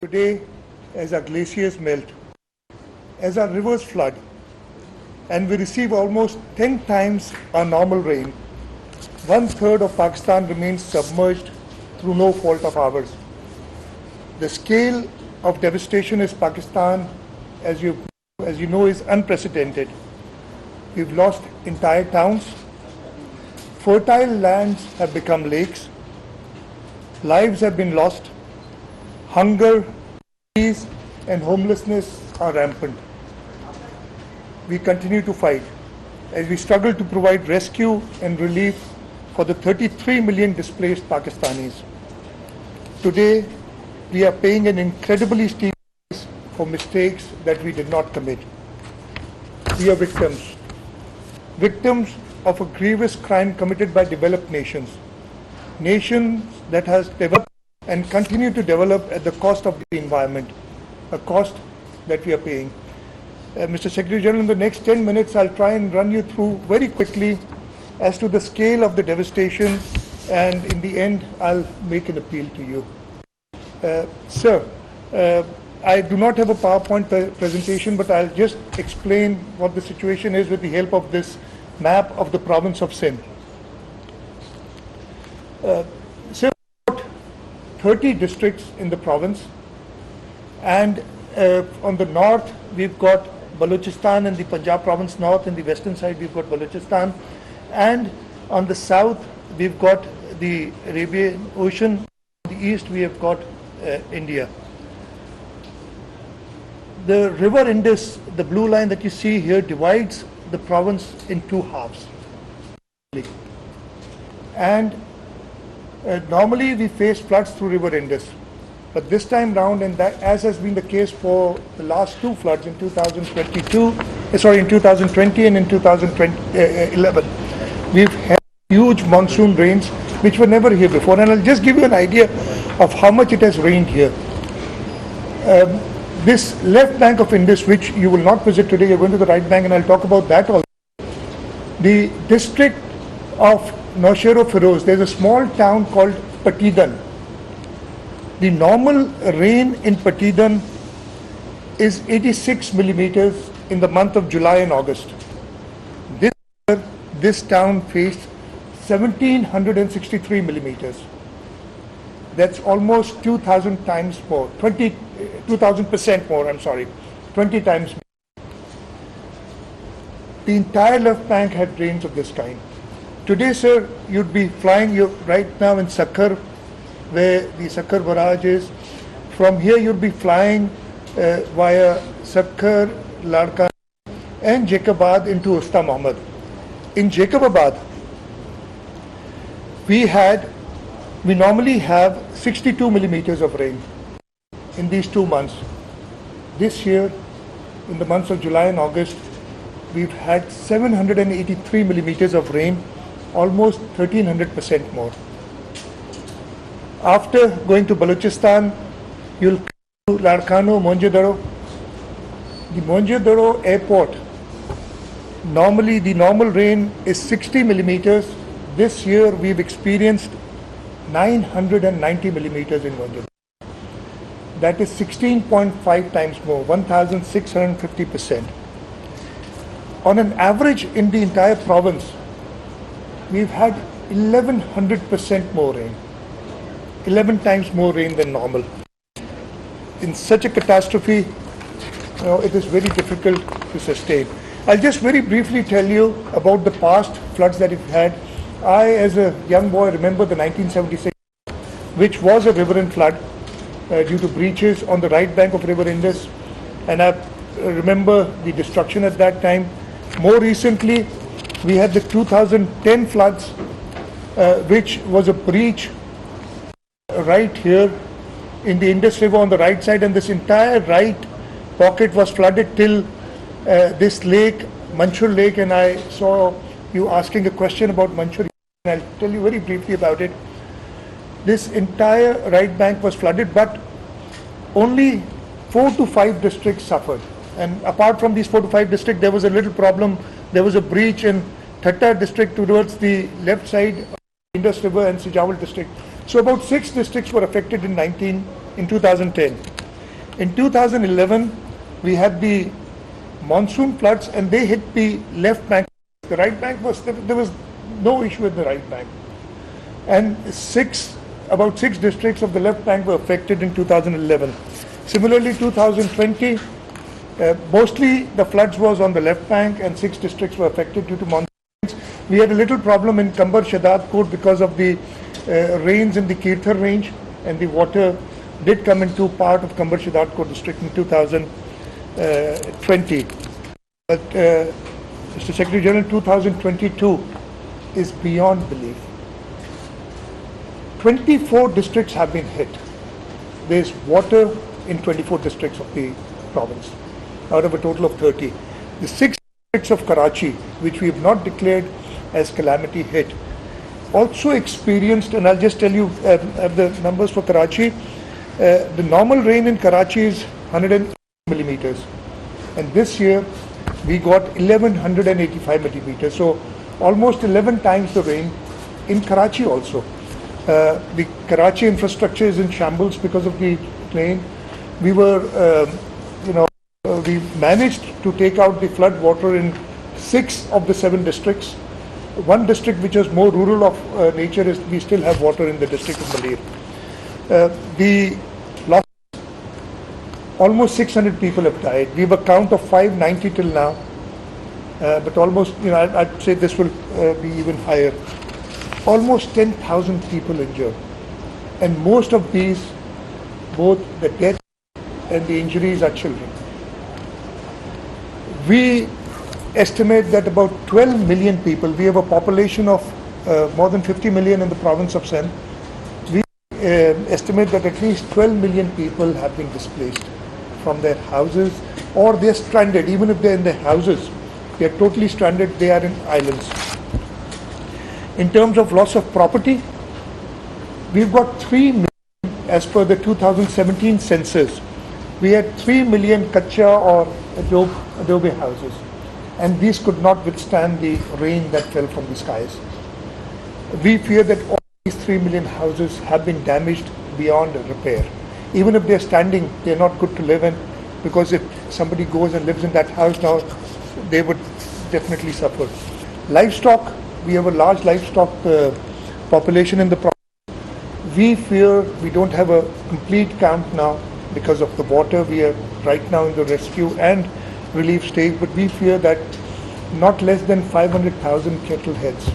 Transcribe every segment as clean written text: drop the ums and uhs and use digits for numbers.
Today, as our glaciers melt, as our rivers flood, and we receive almost 10 times our normal rain, 1/3 of Pakistan remains submerged through no fault of ours. The scale of devastation in Pakistan, as you know, is unprecedented. We've lost entire towns. Fertile lands have become lakes. Lives have been lost. Hunger, disease, and homelessness are rampant. We continue to fight as we struggle to provide rescue and relief for the 33 million displaced Pakistanis. Today, we are paying an incredibly steep price for mistakes that we did not commit. We are victims of a grievous crime committed by developed nations that has developed and continue to develop at the cost of the environment, a cost that we are paying. Mr. Secretary General, in the next 10 minutes, I'll try and run you through very quickly as to the scale of the devastation, and in the end, I'll make an appeal to you. Sir, I do not have a PowerPoint presentation, but I'll just explain what the situation is with the help of this map of the province of Sindh. Sir, 30 districts in the province, and on the north we've got Balochistan and the Punjab province north, and the western side we've got Balochistan, and on the south we've got the Arabian Ocean, on the east we have got India. The river Indus, the blue line that you see here, divides the province in two halves, and normally we face floods through river Indus, but this time round, and that, as has been the case for the last two floods in 2020 and in 2011, we've had huge monsoon rains which were never here before. And I'll just give you an idea of how much it has rained here. This left bank of Indus, which you will not visit today, you're going to the right bank, and I'll talk about that also. The district of Naushero-Feroz, there's a small town called Patidan. The normal rain in Patidan is 86 millimeters in the month of July and August. This year, this town faced 1763 millimeters. That's almost 2,000 times more, 2,000% more, 20 times more. The entire left bank had rains of this kind. Today, sir, you'd be flying, you're right now in Sukkur, where the Sukkur barrage is. From here, you'll be flying via Sukkur, Ladka, and Jacobabad into Usta Muhammad. In Jacobabad, we normally have 62 millimeters of rain in these 2 months. This year, in the months of July and August, we've had 783 millimeters of rain, almost 1,300% more. After going to Balochistan, you'll come to Larkano, Mohenjo-daro. The Mohenjo-daro airport, normally the normal rain is 60 millimeters. This year we've experienced 990 millimeters in Mohenjo-daro. That is 16.5 times more, 1,650%. On an average in the entire province, we've had 1,100% more rain, 11 times more rain than normal. In such a catastrophe, it is very difficult to sustain. I'll just very briefly tell you about the past floods that we've had. I, as a young boy, remember the 1976, which was a riverine flood due to breaches on the right bank of River Indus, and I remember the destruction at that time. More recently, we had the 2010 floods, which was a breach right here in the Indus River on the right side, and this entire right pocket was flooded till this lake, Manchur Lake, and I saw you asking a question about Manchur, and I'll tell you very briefly about it. This entire right bank was flooded, but only 4 to 5 districts suffered. And apart from these 4 to 5 districts, there was a little problem. There was a breach in Thatta district towards the left side of the Indus River, and Sijawal district. So about 6 districts were affected in 2010. In 2011, we had the monsoon floods and they hit the left bank. The right bank there was no issue with the right bank. And about six districts of the left bank were affected in 2011. Similarly, 2020, mostly the floods was on the left bank and 6 districts were affected due to monsoons. We had a little problem in Kambar Shadad Court because of the rains in the Kirthar range, and the water did come into part of Kambar Shadad Court district in 2020. But Mr. Secretary General, 2022 is beyond belief. 24 districts have been hit. There's water in 24 districts of the province, out of a total of 30. The 6 districts of Karachi, which we have not declared as calamity hit, also experienced, and I'll just tell you the numbers for Karachi. The normal rain in Karachi is 180 millimeters, and this year we got 1185 millimeters, so almost 11 times the rain in Karachi also. The Karachi infrastructure is in shambles because of the rain. We were, we managed to take out the flood water in 6 of the 7 districts. One district which is more rural of nature is we still have water in the district of Malir. The loss, almost 600 people have died. We have a count of 590 till now, but almost, I'd say this will be even higher. Almost 10,000 people injured, and most of these, both the death and the injuries, are children. We estimate that about 12 million people, we have a population of more than 50 million in the province of Sindh. We estimate that at least 12 million people have been displaced from their houses, or they're stranded. Even if they're in their houses, they're totally stranded, they are in islands. In terms of loss of property, we've got 3 million, as per the 2017 census. We had 3 million kacha or adobe houses, and these could not withstand the rain that fell from the skies. We fear that all these 3 million houses have been damaged beyond repair. Even if they're standing, they're not good to live in, because if somebody goes and lives in that house now, they would definitely suffer. Livestock, we have a large livestock population in the province. We fear we don't have a complete count now because of the water. We are right now in the rescue and relief stage, but we fear that not less than 500,000 cattle heads.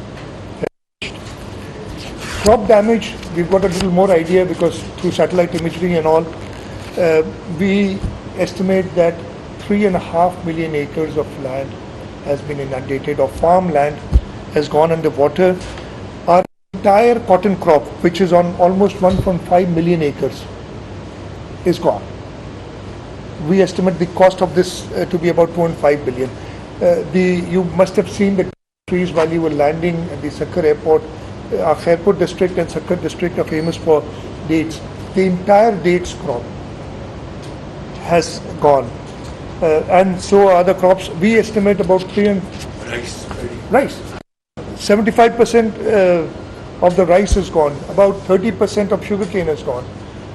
Crop damage, we've got a little more idea because through satellite imagery and all, we estimate that 3.5 million acres of land has been inundated, or farmland has gone under water. Our entire cotton crop, which is on almost 1.5 million acres, is gone. We estimate the cost of this to be about 2.5 billion. You must have seen the trees while you were landing at the Sukkur airport. Our Khairpur district and Sukkur district are famous for dates. The entire dates crop has gone, and so are other crops. We estimate about 3 rice. 75% of the rice is gone. About 30% of sugarcane is gone.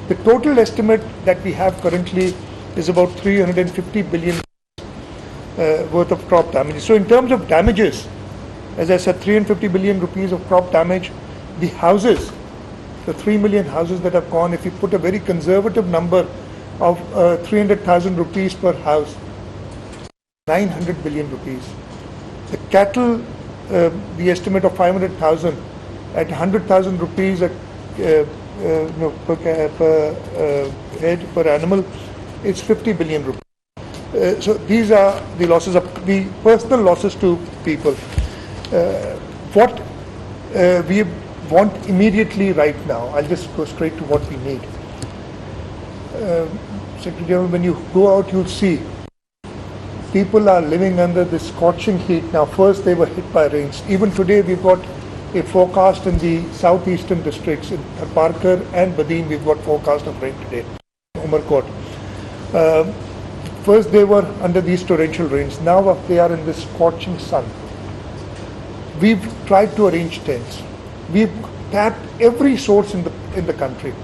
The total estimate that we have currently is about 350 billion worth of crop damage. So in terms of damages, as I said, 350 billion rupees of crop damage. The houses, the 3 million houses that have gone, if you put a very conservative number of 300,000 rupees per house, 900 billion rupees. The cattle, the estimate of 500,000 at 100,000 rupees per head per animal, it's 50 billion rupees. So these are the losses of the personal losses to people. What we want immediately right now, I'll just go straight to what we need. Secretary General, when you go out, you'll see people are living under this scorching heat. Now, first they were hit by rains. Even today, we've got a forecast in the southeastern districts, in Parker and Badin, we've got forecast of rain today, Umarkot. First they were under these torrential rains. Now they are in this scorching sun. We've tried to arrange tents. We've tapped every source in the country.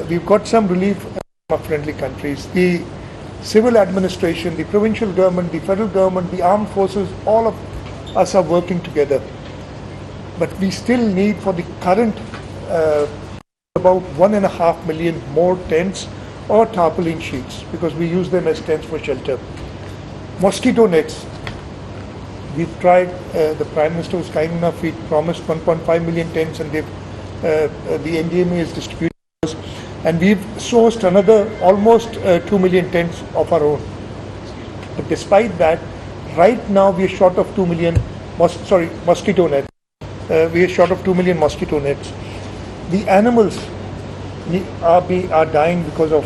We've got some relief friendly countries. The civil administration, the provincial government, the federal government, the armed forces, all of us are working together. But we still need for the current about 1.5 million more tents or tarpaulin sheets, because we use them as tents for shelter. Mosquito nets. We've tried, the Prime Minister was kind enough, he promised 1.5 million tents, and the NDMA is distributing those. And we've sourced another almost 2 million tents of our own. But despite that, right now we are short of 2 million mosquito nets. We are short of 2 million mosquito nets. The animals are dying because of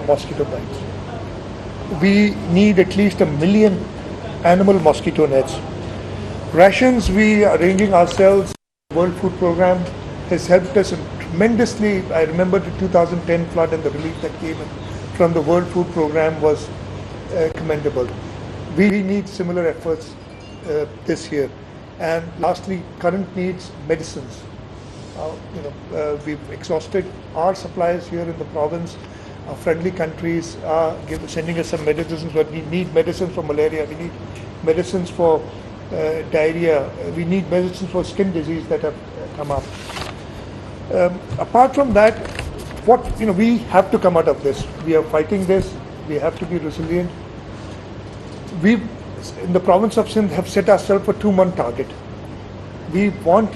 mosquito bites. We need at least 1 million animal mosquito nets. Rations we are arranging ourselves. The World Food Programme has helped us tremendously. I remember the 2010 flood and the relief that came in from the World Food Programme was commendable. We need similar efforts this year. And lastly, current needs, medicines. We've exhausted our supplies here in the province. Our friendly countries are sending us some medicines, but we need medicines for malaria. We need medicines for diarrhea. We need medicines for skin disease that have come up. Apart from that, we have to come out of this. We are fighting this. We have to be resilient. We, in the province of Sindh, have set ourselves a 2-month target. We want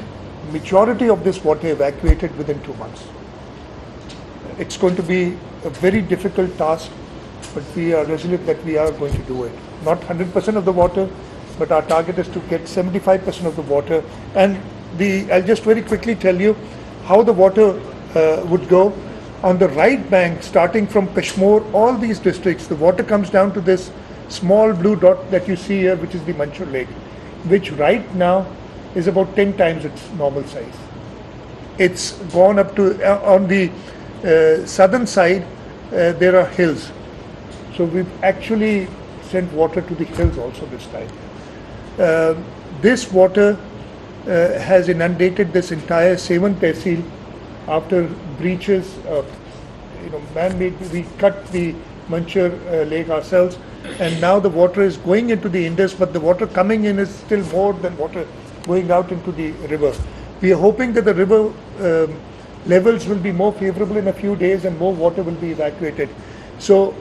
majority of this water evacuated within 2 months. It's going to be a very difficult task, but we are resolute that we are going to do it. Not 100% of the water, but our target is to get 75% of the water. And I'll just very quickly tell you how the water would go. On the right bank, starting from Kashmir, all these districts, the water comes down to this small blue dot that you see here, which is the Manchur Lake, which right now is about 10 times its normal size. It's gone up to, on the southern side, there are hills. So we've actually sent water to the hills also this time. This water has inundated this entire Sevan Tehsil after breaches of, man-made. We cut the Manchur Lake ourselves, and now the water is going into the Indus, but the water coming in is still more than water going out into the river. We are hoping that the river levels will be more favorable in a few days and more water will be evacuated. So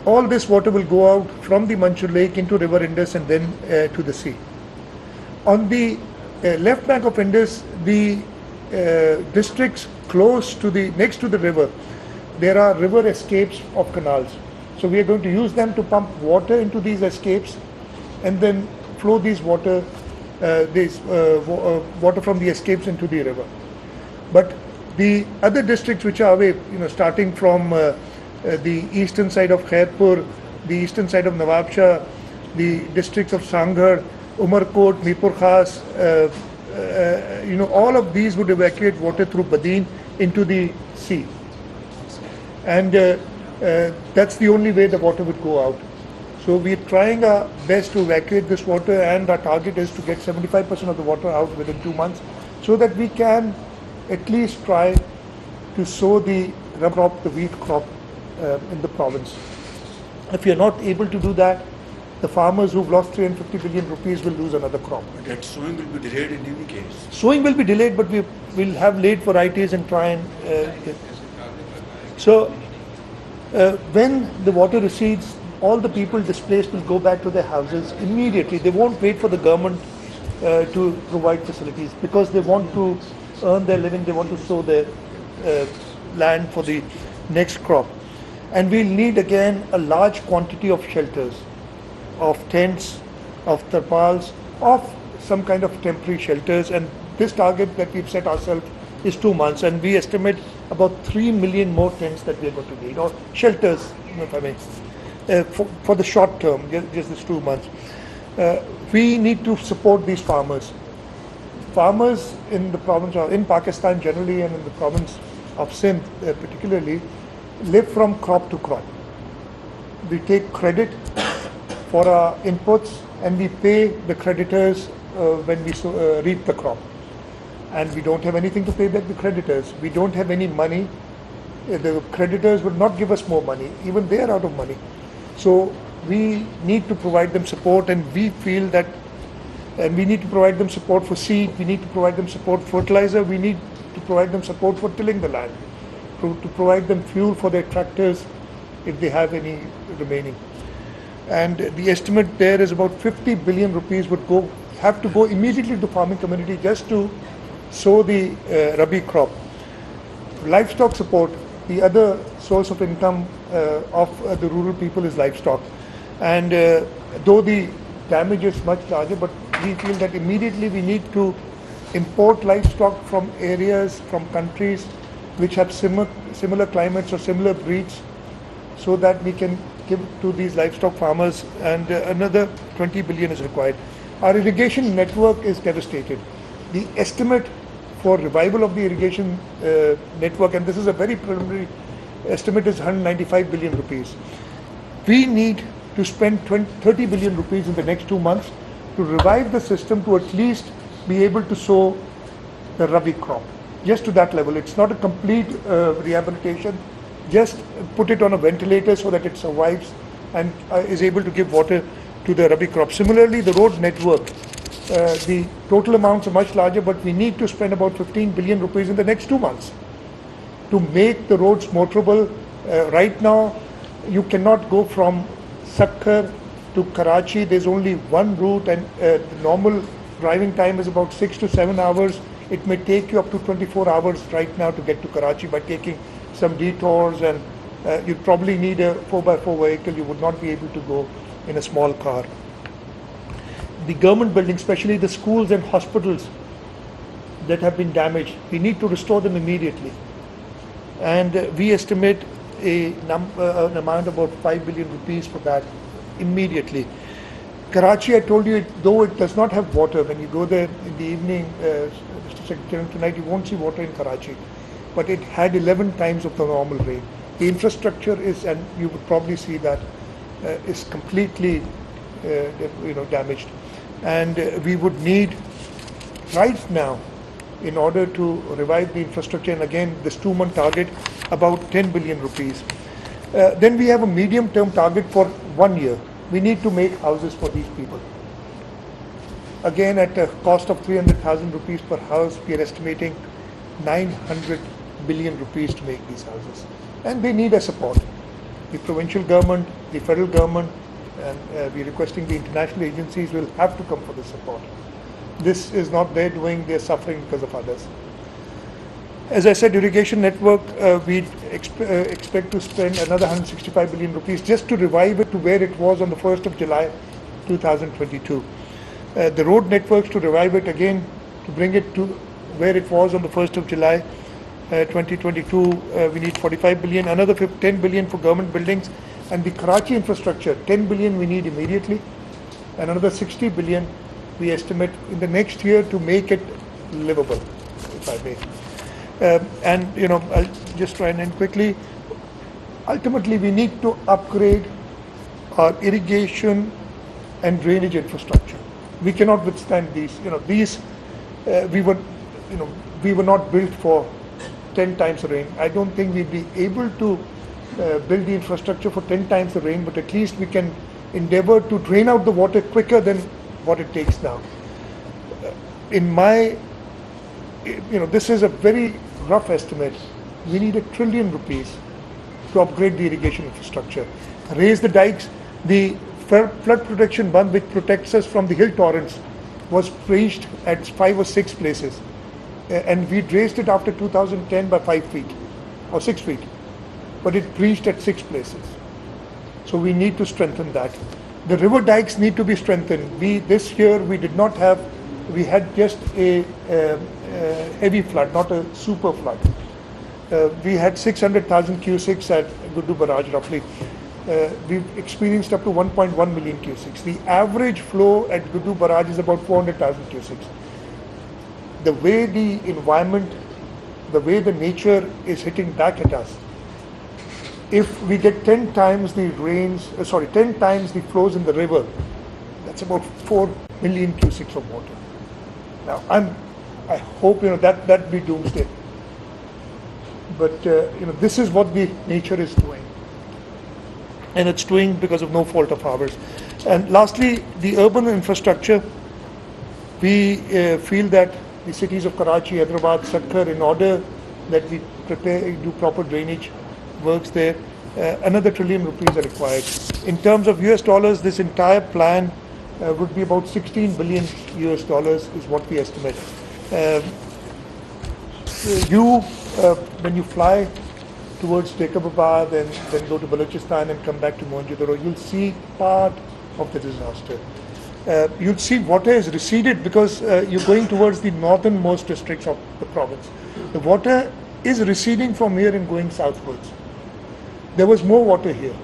all this water will go out from the Manchur Lake into river Indus and then to the sea. On the left bank of Indus, the districts close to next to the river, there are river escapes of canals. So we are going to use them to pump water into these escapes and then flow these water from the escapes into the river. But the other districts which are away, starting from the eastern side of Khairpur, the eastern side of Nawab Shah, the districts of Sanghar, Umarkot, Mirpur Khas, all of these would evacuate water through Badin into the sea. And that's the only way the water would go out. So we're trying our best to evacuate this water, and our target is to get 75% of the water out within 2 months, so that we can at least try to sow the rubber crop, the wheat crop in the province. If we are not able to do that, the farmers who've lost 350 billion rupees will lose another crop. But that sowing will be delayed in any case. Sowing will be delayed, but we will have late varieties and try and so when the water recedes, all the people displaced will go back to their houses immediately. They won't wait for the government to provide facilities, because they want to earn their living, they want to sow their land for the next crop. And we'll need again a large quantity of shelters, of tents, of tarpals, of some kind of temporary shelters. And this target that we've set ourselves is 2 months, and we estimate about 3 million more tents that we are going to need, or shelters, if I may, for the short term, just this 2 months. We need to support these farmers. Farmers in the province, or in Pakistan generally, and in the province of Sindh particularly, live from crop to crop. We take credit for our inputs, and we pay the creditors when we reap the crop. And we don't have anything to pay back the creditors. We don't have any money The creditors will not give us more money. Even they are out of money. So we need to provide them support, and we feel that, and we need to provide them support for seed, we need to provide them support for fertilizer, we need to provide them support for tilling the land, to provide them fuel for their tractors if they have any remaining. And the estimate there is about 50 billion rupees would have to go immediately to the farming community just to sow the Rabi crop. Livestock support, the other source of income of the rural people is livestock. And though the damage is much larger, but we feel that immediately we need to import livestock from areas, from countries which have similar climates or similar breeds, so that we can give to these livestock farmers, and another 20 billion is required. Our irrigation network is devastated. The estimate for revival of the irrigation network, and this is a very preliminary estimate, is 195 billion rupees. We need to spend 30 billion rupees in the next 2 months to revive the system, to at least be able to sow the Rabi crop, just to that level. It's not a complete rehabilitation. Just put it on a ventilator so that it survives and is able to give water to the Rabi crop. Similarly, the road network, the total amounts are much larger, but we need to spend about 15 billion rupees in the next 2 months to make the roads motorable. Right now, you cannot go from Sukkur to Karachi. There's only one route, and the normal driving time is about 6 to 7 hours. It may take you up to 24 hours right now to get to Karachi by taking some detours, and you'd probably need a 4x4 vehicle. You would not be able to go in a small car. The government buildings, especially the schools and hospitals that have been damaged, we need to restore them immediately. And we estimate an amount of about 5 billion rupees for that immediately. Karachi, I told you, though it does not have water, when you go there in the evening, Mr. Secretary, tonight you won't see water in Karachi, but it had 11 times of the normal rain. The infrastructure is, and you would probably see that, is completely damaged. And we would need right now, in order to revive the infrastructure, and again this 2-month target, about 10 billion rupees. Then we have a medium-term target for 1 year. We need to make houses for these people. Again, at a cost of 300,000 rupees per house, we are estimating 900 billion rupees to make these houses. And they need a support. The provincial government, the federal government, and we're requesting the international agencies will have to come for the support. This is not their doing, they're suffering because of others. As I said, irrigation network, we expect to spend another 165 billion rupees just to revive it to where it was on the 1st of July 2022. The road networks, to revive it again, to bring it to where it was on the 1st of July 2022, we need 45 billion, another 10 billion for government buildings, and the Karachi infrastructure, 10 billion we need immediately, and another 60 billion we estimate in the next year to make it livable, if I may. I'll just try and end quickly. Ultimately, we need to upgrade our irrigation and drainage infrastructure. We cannot withstand these. We were not built for 10 times the rain. I don't think we'd be able to build the infrastructure for 10 times the rain, but at least we can endeavor to drain out the water quicker than what it takes now. This is a very rough estimate. We need 1 trillion rupees to upgrade the irrigation infrastructure. Raise the dikes. The flood protection bund, which protects us from the hill torrents, was breached at 5 or 6 places. And we raised it after 2010 by 5 feet or 6 feet. But it breached at 6 places. So we need to strengthen that. The river dikes need to be strengthened. This year we had just a heavy flood, not a super flood. We had 600,000 cusics at Guddu Barrage roughly. We've experienced up to 1.1 million cusics. The average flow at Guddu Barrage is about 400,000 cusics. The way the environment, the way the nature is hitting back at us, if we get 10 times the 10 times the flows in the river, that's about 4 million cusics of water. Now, I hope that be doomsday. But this is what the nature is doing, and it's doing because of no fault of ours. And lastly, the urban infrastructure. We feel that the cities of Karachi, Hyderabad, Sukkur, in order that we do proper drainage works there, another $1 trillion are required. In terms of US dollars, this entire plan would be about 16 billion US dollars is what we estimate. When you fly towards Jacob-Abad and then go to Balochistan and come back to Mohenjo-daro, you'll see part of the disaster. You'll see water is receded because you're going towards the northernmost districts of the province. The water is receding from here and going southwards. There was more water here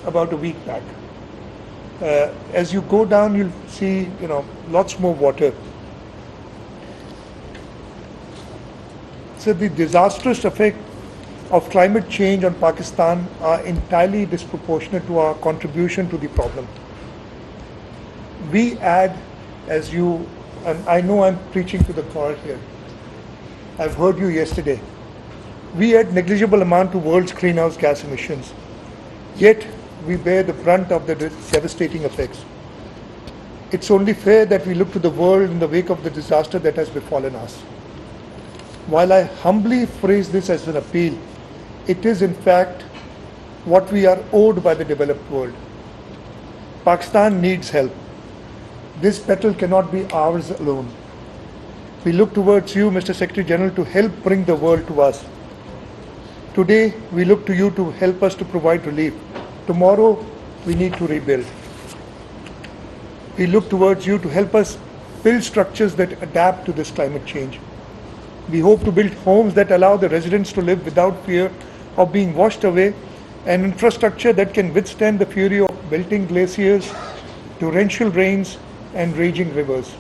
about a week back. As you go down, you'll see, lots more water. So the disastrous effect of climate change on Pakistan are entirely disproportionate to our contribution to the problem. We add, and I know I'm preaching to the choir here. I've heard you yesterday. We add negligible amount to world's greenhouse gas emissions, yet we bear the brunt of the devastating effects. It's only fair that we look to the world in the wake of the disaster that has befallen us. While I humbly phrase this as an appeal, it is in fact what we are owed by the developed world. Pakistan needs help. This battle cannot be ours alone. We look towards you, Mr. Secretary General, to help bring the world to us. Today, we look to you to help us to provide relief. Tomorrow, we need to rebuild. We look towards you to help us build structures that adapt to this climate change. We hope to build homes that allow the residents to live without fear of being washed away, and infrastructure that can withstand the fury of melting glaciers, torrential rains, and raging rivers.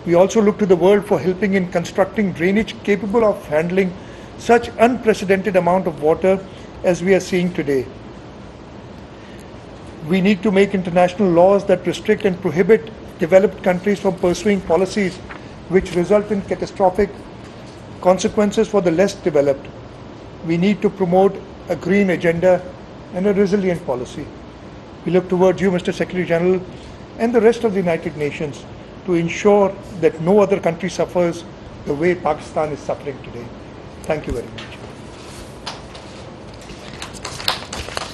We also look to the world for helping in constructing drainage capable of handling such unprecedented amount of water as we are seeing today. We need to make international laws that restrict and prohibit developed countries from pursuing policies which result in catastrophic consequences for the less developed. We need to promote a green agenda and a resilient policy. We look towards you, Mr. Secretary General, and the rest of the United Nations to ensure that no other country suffers the way Pakistan is suffering today. Thank you very much.